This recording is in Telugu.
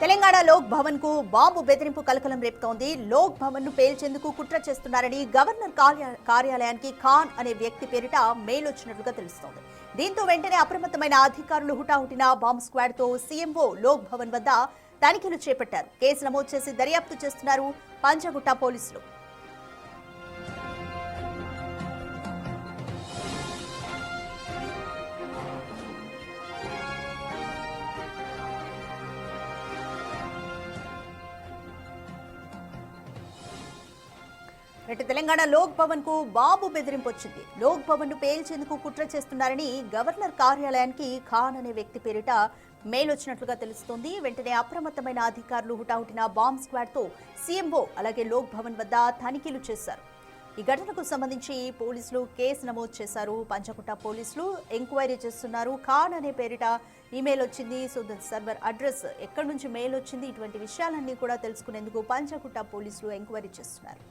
తెలంగాణ లోక్ భవన్ కు బాంబు బెదిరింపు కలకలం రేపుతోంది. లోక్ భవన్ ను పేల్చేందుకు కుట్ర చేస్తున్నారని గవర్నర్ కార్యాలయానికి ఖాన్ అనే వ్యక్తి పేరిట మెయిల్ వచ్చినట్లుగా తెలుస్తోంది. దీంతో వెంటనే అప్రమత్తమైన అధికారులు హుటాహుటిన బాంబ్ స్క్వాడ్ తో సీఎంఓ లోక్ భవన్ వద్ద తనిఖీలు చేపట్టారు. కేసు నమోదు చేసి దర్యాప్తు చేస్తున్నారు పంజగుట్ట పోలీసులు. తెలంగాణ లోక్ భవన్ కు బాంబు బెదిరింపు వచ్చింది. లోక్ భవన్ ను పేల్చేందుకు కుట్ర చేస్తున్నారని గవర్నర్ కార్యాలయానికి ఖాన్ అనే వ్యక్తి పేరిట మెయిల్ వచ్చినట్లుగా తెలుస్తోంది. వెంటనే అప్రమత్తమైన అధికారులు హుటాహుటిన బాంబ్ స్క్వాడ్ తో సీఎంఓ అలాగే లోక్ భవన్ వద్ద తనిఖీలు చేశారు. ఈ ఘటనకు సంబంధించి పోలీసులు కేసు నమోదు చేశారు. పంచకుట్ట పోలీసులు ఎంక్వైరీ చేస్తున్నారు. ఖాన్ అనే పేరిట ఈమెయిల్ వచ్చింది. సో సర్వర్ అడ్రస్ ఎక్కడి నుంచి మెయిల్ వచ్చింది, ఇటువంటి విషయాలన్నీ కూడా తెలుసుకునేందుకు పంచకుట్ట పోలీసులు ఎంక్వైరీ చేస్తున్నారు.